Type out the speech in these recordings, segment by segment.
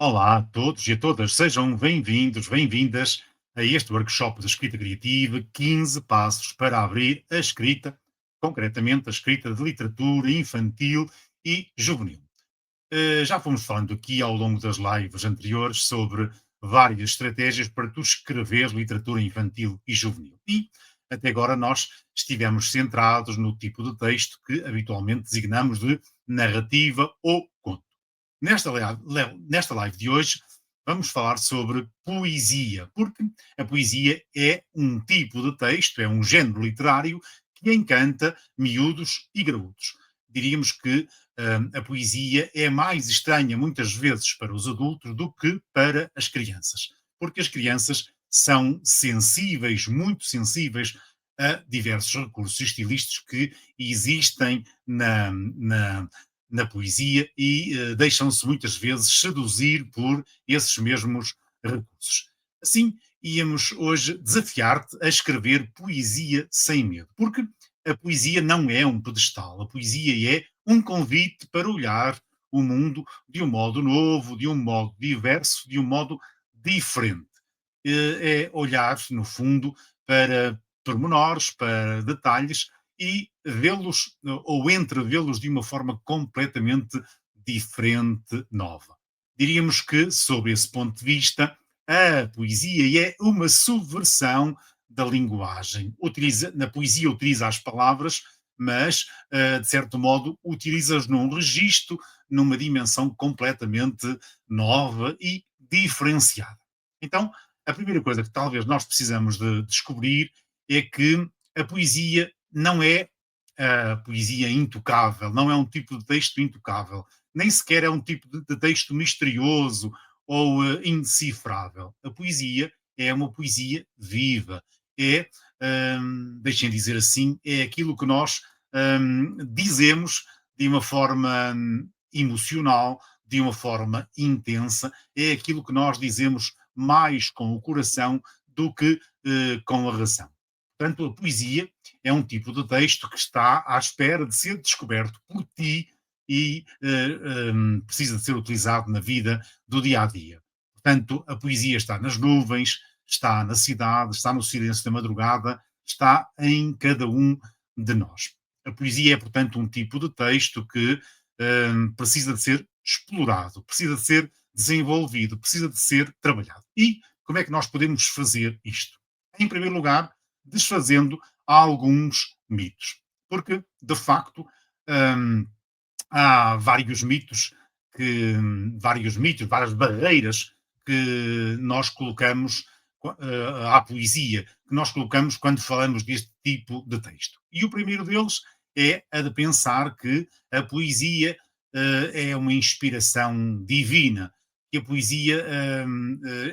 Olá a todos e a todas, sejam bem-vindos, bem-vindas a este workshop de escrita criativa, 15 passos para abrir a escrita, concretamente a escrita de literatura infantil e juvenil. Já fomos falando aqui ao longo das lives anteriores sobre várias estratégias para tu escrever literatura infantil e juvenil. E até agora nós estivemos centrados no tipo de texto que habitualmente designamos de narrativa ou conto. Nesta live de hoje, vamos falar sobre poesia, porque a poesia é um tipo de texto, é um género literário que encanta miúdos e graúdos. Diríamos que a poesia é mais estranha muitas vezes para os adultos do que para as crianças, porque as crianças são sensíveis, muito sensíveis a diversos recursos estilísticos que existem na poesia e deixam-se muitas vezes seduzir por esses mesmos recursos. Assim, íamos hoje desafiar-te a escrever poesia sem medo, porque a poesia não é um pedestal, a poesia é um convite para olhar o mundo de um modo novo, de um modo diverso, de um modo diferente. É olhar, no fundo, para pormenores, para detalhes e vê-los ou entrevê-los de uma forma completamente diferente, nova. Diríamos que, sob esse ponto de vista, a poesia é uma subversão da linguagem. Na poesia utiliza as palavras, mas, de certo modo, utiliza-as num registro, numa dimensão completamente nova e diferenciada. Então, a primeira coisa que talvez nós precisamos de descobrir é que a poesia não é a poesia intocável, não é um tipo de texto intocável, nem sequer é um tipo de texto misterioso ou indecifrável. A poesia é uma poesia viva, é, deixem dizer assim, é aquilo que nós dizemos de uma forma emocional, de uma forma intensa, é aquilo que nós dizemos mais com o coração do que com a razão. Portanto, a poesia é um tipo de texto que está à espera de ser descoberto por ti e precisa de ser utilizado na vida do dia a dia. Portanto, a poesia está nas nuvens, está na cidade, está no silêncio da madrugada, está em cada um de nós. A poesia é, portanto, um tipo de texto que precisa de ser explorado, precisa de ser desenvolvido, precisa de ser trabalhado. E como é que nós podemos fazer isto? Em primeiro lugar, desfazendo alguns mitos. Porque, de facto, hum, há vários mitos, várias barreiras que nós colocamos à poesia, que nós colocamos quando falamos deste tipo de texto. E o primeiro deles é a de pensar que a poesia é uma inspiração divina, que a poesia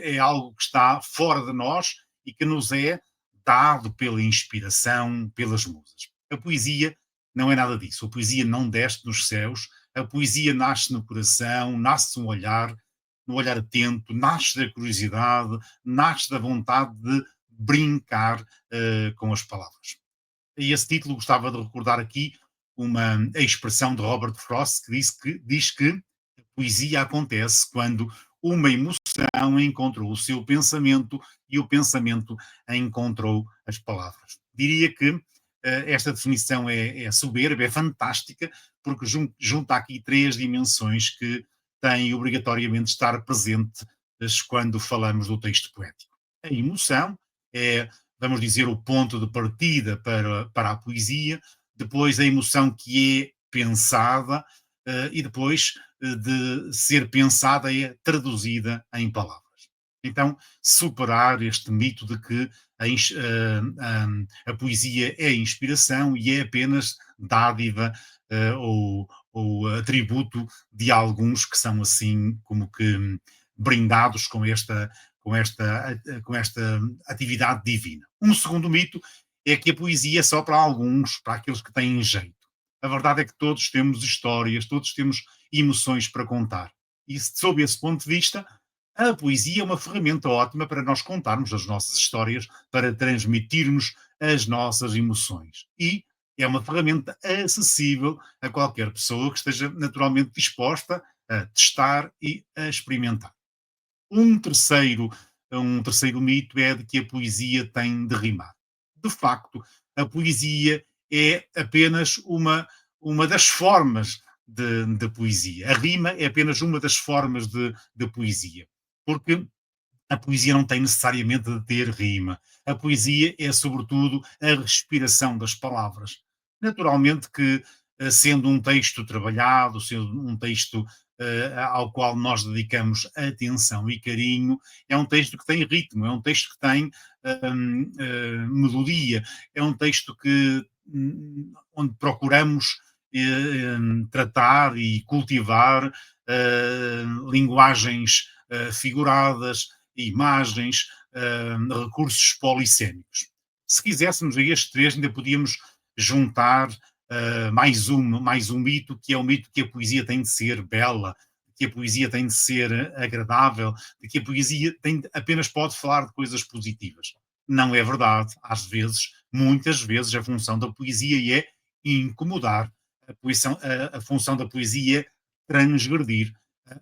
é algo que está fora de nós e que nos é dado pela inspiração, pelas musas. A poesia não é nada disso. A poesia não desce dos céus, a poesia nasce no coração, nasce no olhar atento, nasce da curiosidade, nasce da vontade de brincar com as palavras. A esse título gostava de recordar aqui a expressão de Robert Frost que diz que a poesia acontece quando uma emoção encontrou o seu pensamento e o pensamento encontrou as palavras. Diria que esta definição é soberba, é fantástica, porque junta aqui três dimensões que têm obrigatoriamente de estar presentes quando falamos do texto poético. A emoção é, vamos dizer, o ponto de partida para a poesia, depois a emoção que é pensada e depois de ser pensada é traduzida em palavras. Então, superar este mito de que a poesia é inspiração e é apenas dádiva ou atributo de alguns que são assim como que brindados com esta atividade divina. Um segundo mito é que a poesia é só para alguns, para aqueles que têm jeito. A verdade é que todos temos histórias, todos temos emoções para contar. E sob esse ponto de vista, a poesia é uma ferramenta ótima para nós contarmos as nossas histórias, para transmitirmos as nossas emoções. E é uma ferramenta acessível a qualquer pessoa que esteja naturalmente disposta a testar e a experimentar. Um terceiro, um terceiro mito é de que a poesia tem de rimar. De facto, a poesia é apenas uma das formas de poesia. A rima é apenas uma das formas de poesia. Porque a poesia não tem necessariamente de ter rima. A poesia é, sobretudo, a respiração das palavras. Naturalmente que, sendo um texto trabalhado, sendo um texto ao qual nós dedicamos atenção e carinho, é um texto que tem ritmo, é um texto que tem melodia, é um texto que onde procuramos tratar e cultivar linguagens figuradas, imagens, recursos polissémicos. Se quiséssemos a estes três, ainda podíamos juntar mais um mito, que é o mito que a poesia tem de ser bela, que a poesia tem de ser agradável, de que a poesia apenas pode falar de coisas positivas. Não é verdade. Às vezes, muitas vezes, a função da poesia é incomodar. A função da poesia é transgredir.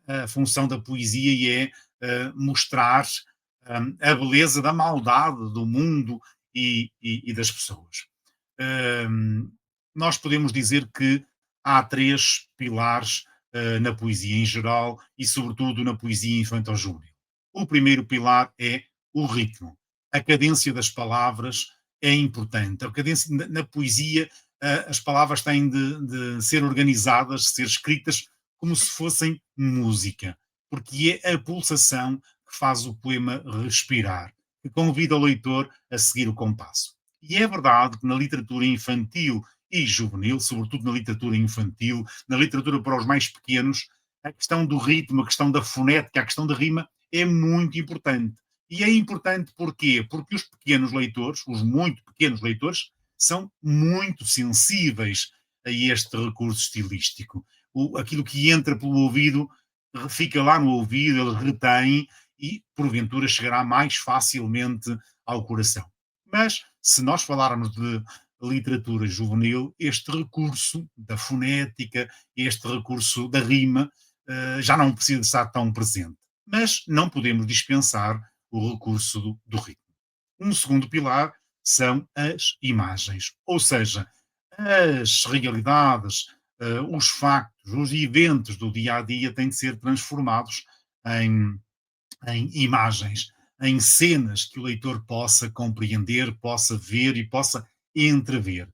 A função da poesia é mostrar a beleza da maldade do mundo e das pessoas. Um, Nós podemos dizer que há três pilares na poesia em geral e, sobretudo, na poesia infantil-juvenil. O primeiro pilar é o ritmo. A cadência das palavras é importante. A cadência, na poesia, as palavras têm de ser organizadas, de ser escritas como se fossem música, porque é a pulsação que faz o poema respirar, que convida o leitor a seguir o compasso. E é verdade que na literatura infantil e juvenil, sobretudo na literatura infantil, na literatura para os mais pequenos, a questão do ritmo, a questão da fonética, a questão da rima é muito importante. E é importante porquê? Porque os pequenos leitores, os muito pequenos leitores, são muito sensíveis a este recurso estilístico. Aquilo que entra pelo ouvido fica lá no ouvido, ele retém e, porventura, chegará mais facilmente ao coração. Mas, se nós falarmos de literatura juvenil, este recurso da fonética, este recurso da rima, já não precisa estar tão presente. Mas não podemos dispensar o recurso do ritmo. Um segundo pilar são as imagens, ou seja, as realidades, os factos, os eventos do dia a dia têm de ser transformados em imagens, em cenas que o leitor possa compreender, possa ver e possa entrever.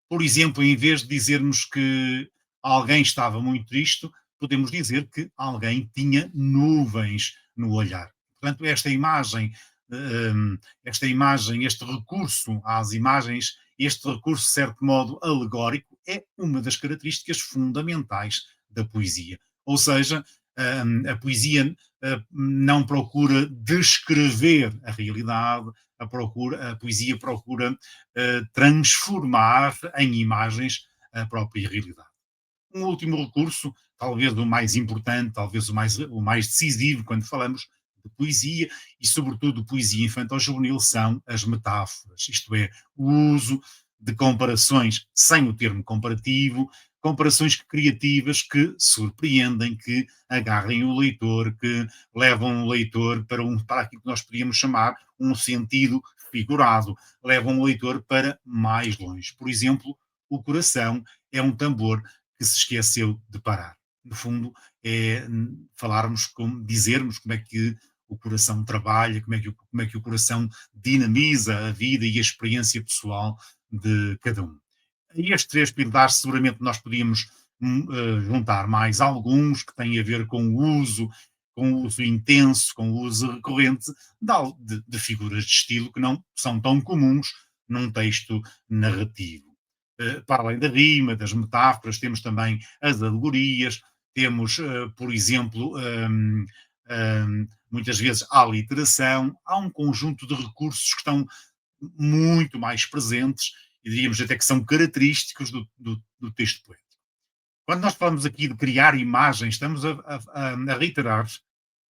Por exemplo, em vez de dizermos que alguém estava muito triste, podemos dizer que alguém tinha nuvens no olhar. Portanto, este recurso às imagens, este recurso, de certo modo, alegórico, é uma das características fundamentais da poesia. Ou seja, a poesia não procura descrever a realidade, a poesia procura transformar em imagens a própria realidade. Um último recurso, talvez o mais importante, talvez o mais decisivo quando falamos de poesia e, sobretudo, de poesia infantil-juvenil, são as metáforas, isto é, o uso de comparações sem o termo comparativo, comparações criativas que surpreendem, que agarrem o leitor, que levam o leitor para aquilo que nós podíamos chamar um sentido figurado, levam o leitor para mais longe. Por exemplo, o coração é um tambor que se esqueceu de parar. No fundo, é dizermos como é que o coração trabalha, como é que o coração dinamiza a vida e a experiência pessoal de cada um. E estes três pilares, seguramente nós podíamos juntar mais alguns que têm a ver com o uso intenso, com o uso recorrente de figuras de estilo que não são tão comuns num texto narrativo. Para além da rima, das metáforas, temos também as alegorias, temos, por exemplo, muitas vezes a literação, há um conjunto de recursos que estão muito mais presentes e diríamos até que são característicos do texto poético. Quando nós falamos aqui de criar imagens, estamos a reiterar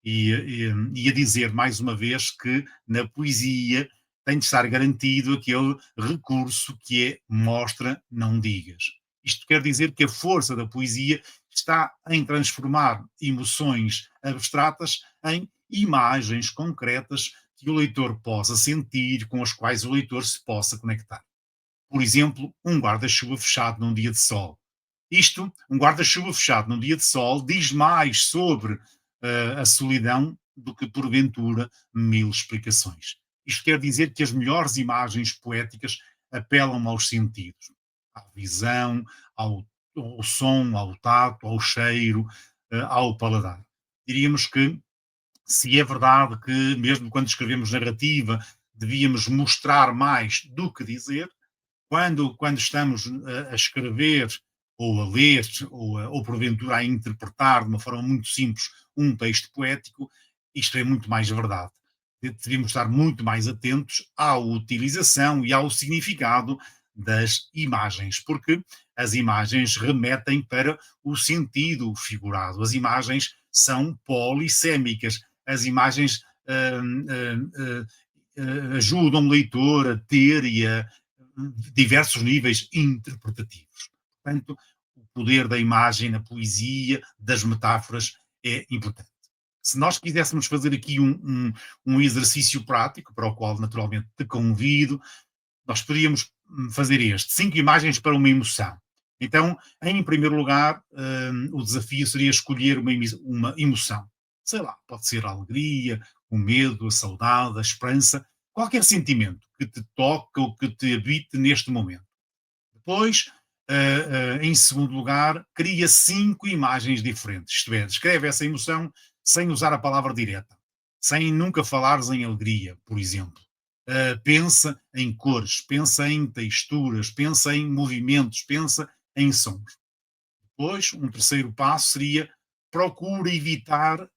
e a dizer mais uma vez que na poesia tem de estar garantido aquele recurso que é mostra, não digas. Isto quer dizer que a força da poesia está em transformar emoções abstratas em imagens concretas que o leitor possa sentir, com as quais o leitor se possa conectar. Por exemplo, um guarda-chuva fechado num dia de sol. Isto, um guarda-chuva fechado num dia de sol, diz mais sobre a solidão do que, porventura, mil explicações. Isto quer dizer que as melhores imagens poéticas apelam aos sentidos, à visão, ao som, ao tato, ao cheiro, ao paladar. Diríamos que, se é verdade que, mesmo quando escrevemos narrativa, devíamos mostrar mais do que dizer, quando estamos a escrever ou a ler ou porventura a interpretar de uma forma muito simples um texto poético, isto é muito mais verdade. Devíamos estar muito mais atentos à utilização e ao significado das imagens, porque as imagens remetem para o sentido figurado. As imagens são polissémicas. As imagens ajudam o leitor a ter e a diversos níveis interpretativos. Portanto, o poder da imagem na poesia, das metáforas, é importante. Se nós quiséssemos fazer aqui um exercício prático, para o qual naturalmente te convido, nós podíamos fazer este: 5 imagens para uma emoção. Então, em primeiro lugar, o desafio seria escolher uma emoção. Sei lá, pode ser a alegria, o medo, a saudade, a esperança, qualquer sentimento que te toque ou que te habite neste momento. Depois, em segundo lugar, cria 5 imagens diferentes, isto é, descreve essa emoção sem usar a palavra direta, sem nunca falares em alegria, por exemplo. Pensa em cores, pensa em texturas, pensa em movimentos, pensa em sons. Depois, um terceiro passo seria procura evitar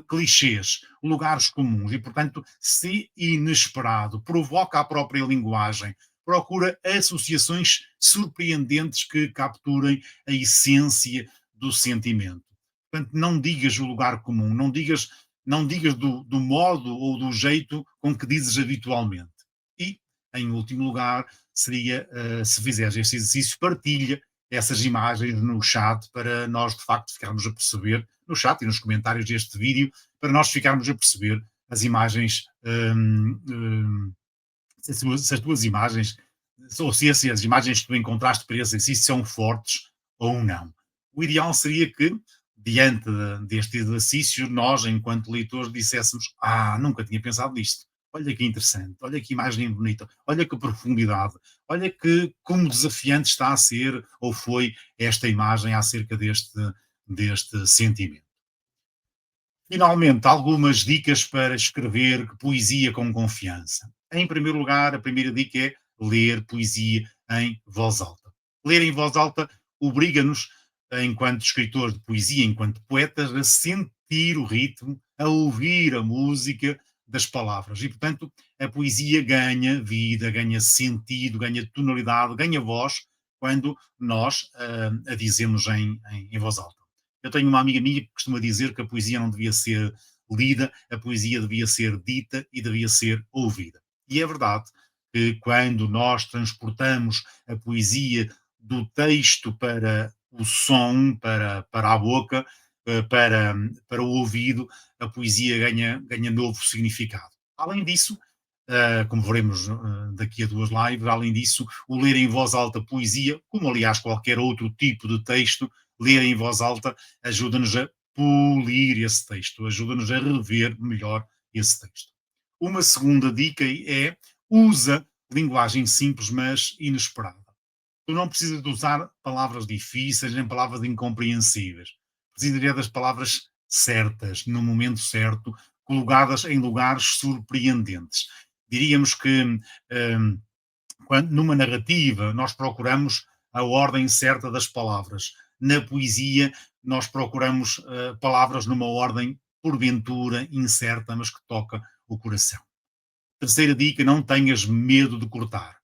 clichês, lugares comuns e, portanto, se inesperado, provoca a própria linguagem, procura associações surpreendentes que capturem a essência do sentimento. Portanto, não digas o lugar comum, não digas do modo ou do jeito com que dizes habitualmente. E, em último lugar, seria, se fizeres este exercício, partilha essas imagens no chat para nós de facto ficarmos a perceber, no chat e nos comentários deste vídeo, para nós ficarmos a perceber as imagens, se as tuas imagens, ou se as imagens que tu encontraste para esse exercício são fortes ou não. O ideal seria que, diante deste exercício, nós, enquanto leitores, disséssemos: nunca tinha pensado nisto. Olha que interessante, olha que imagem bonita, olha que profundidade, olha que como desafiante está a ser ou foi esta imagem acerca deste sentimento. Finalmente, algumas dicas para escrever poesia com confiança. Em primeiro lugar, a primeira dica é ler poesia em voz alta. Ler em voz alta obriga-nos, enquanto escritores de poesia, enquanto poetas, a sentir o ritmo, a ouvir a música das palavras. E, portanto, a poesia ganha vida, ganha sentido, ganha tonalidade, ganha voz quando nós a dizemos em voz alta. Eu tenho uma amiga minha que costuma dizer que a poesia não devia ser lida, a poesia devia ser dita e devia ser ouvida. E é verdade que quando nós transportamos a poesia do texto para o som, para a boca, para o ouvido, a poesia ganha novo significado. Além disso, como veremos daqui a 2 lives, além disso, o ler em voz alta poesia, como aliás qualquer outro tipo de texto, ler em voz alta ajuda-nos a polir esse texto, ajuda-nos a rever melhor esse texto. Uma segunda dica é: usa linguagem simples, mas inesperada. Tu não precisas de usar palavras difíceis nem palavras incompreensíveis. Precisaria das palavras certas, no momento certo, colocadas em lugares surpreendentes. Diríamos que numa narrativa nós procuramos a ordem certa das palavras. Na poesia nós procuramos palavras numa ordem porventura incerta, mas que toca o coração. Terceira dica: não tenhas medo de cortar.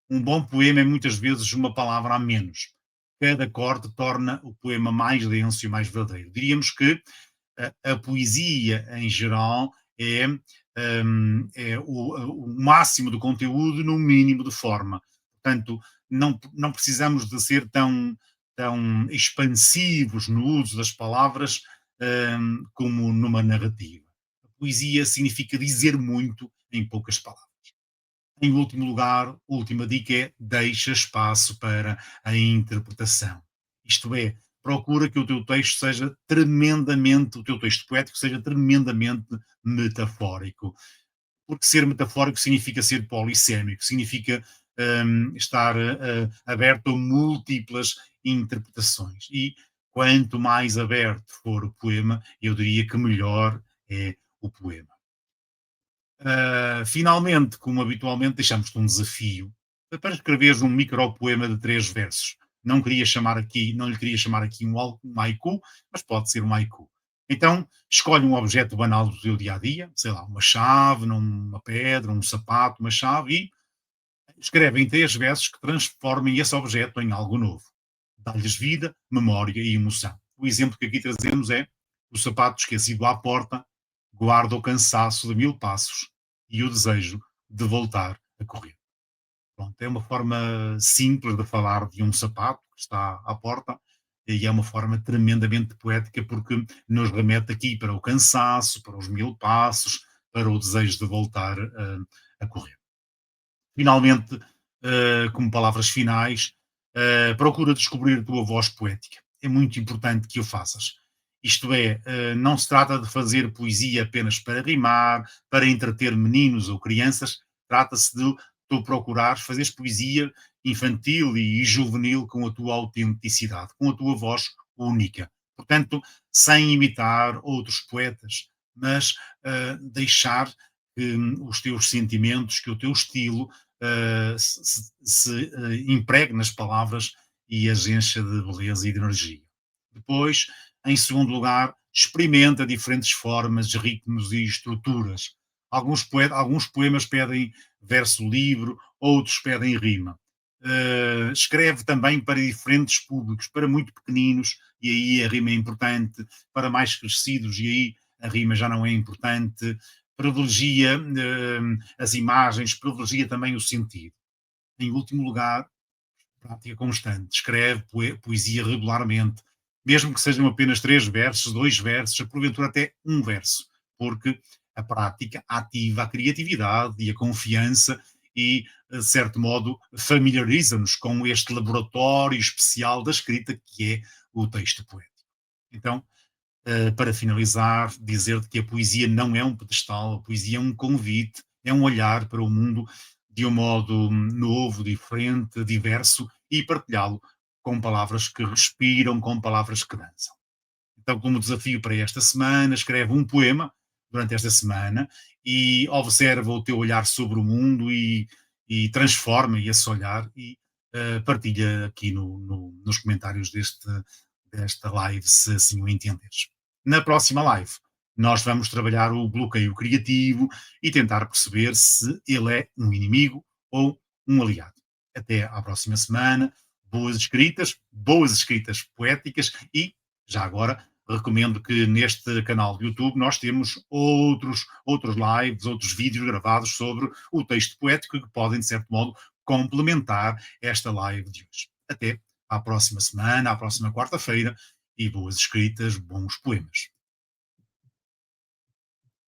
Um bom poema é muitas vezes uma palavra a menos. Cada corte torna o poema mais denso e mais verdadeiro. Diríamos que a poesia, em geral, é o máximo do conteúdo no mínimo de forma. Portanto, não precisamos de ser tão expansivos no uso das palavras como numa narrativa. A Poesia significa dizer muito em poucas palavras. Em último lugar, última dica é deixa espaço para a interpretação. Isto é, procura que o teu texto seja tremendamente, o teu texto poético seja tremendamente metafórico. Porque ser metafórico significa ser polissémico, significa estar aberto a múltiplas interpretações. E quanto mais aberto for o poema, eu diria que melhor é o poema. Finalmente, como habitualmente, deixamos-te um desafio para escreveres um micropoema de 3 versos. Não lhe queria chamar aqui um haiku, mas pode ser um haiku. Então, escolhe um objeto banal do teu dia a dia, sei lá, uma chave, uma pedra, um sapato, uma chave, e escreve em 3 versos que transformem esse objeto em algo novo. Dá-lhes vida, memória e emoção. O exemplo que aqui trazemos é: o sapato esquecido à porta guarda o cansaço de 1000 passos e o desejo de voltar a correr. Pronto, é uma forma simples de falar de um sapato que está à porta, e é uma forma tremendamente poética porque nos remete aqui para o cansaço, para os 1000 passos, para o desejo de voltar a correr. Finalmente, como palavras finais, procura descobrir a tua voz poética. É muito importante que o faças. Isto é, não se trata de fazer poesia apenas para rimar, para entreter meninos ou crianças. Trata-se de tu procurares fazer poesia infantil e juvenil com a tua autenticidade, com a tua voz única. Portanto, sem imitar outros poetas, mas deixar que os teus sentimentos, que o teu estilo impregne nas palavras e as encha de beleza e de energia. Depois, em segundo lugar, experimenta diferentes formas, ritmos e estruturas. Alguns poemas pedem verso livre, outros pedem rima. Escreve também para diferentes públicos, para muito pequeninos, e aí a rima é importante, para mais crescidos, e aí a rima já não é importante. Privilegia as imagens, privilegia também o sentido. Em último lugar, prática constante. Escreve poesia regularmente, mesmo que sejam apenas 3 versos, 2 versos, porventura até um verso, porque a prática ativa a criatividade e a confiança e, de certo modo, familiariza-nos com este laboratório especial da escrita que é o texto poético. Então, para finalizar, dizer-te que a poesia não é um pedestal, a poesia é um convite, é um olhar para o mundo de um modo novo, diferente, diverso e partilhá-lo com palavras que respiram, com palavras que dançam. Então, como desafio para esta semana, escreve um poema durante esta semana e observa o teu olhar sobre o mundo e transforma esse olhar e partilha aqui nos comentários desta live, se assim o entenderes. Na próxima live, nós vamos trabalhar o bloqueio criativo e tentar perceber se ele é um inimigo ou um aliado. Até à próxima semana. Boas escritas poéticas e, já agora, recomendo que neste canal do YouTube nós temos outros lives, outros vídeos gravados sobre o texto poético que podem, de certo modo, complementar esta live de hoje. Até à próxima semana, à próxima quarta-feira, e boas escritas, bons poemas.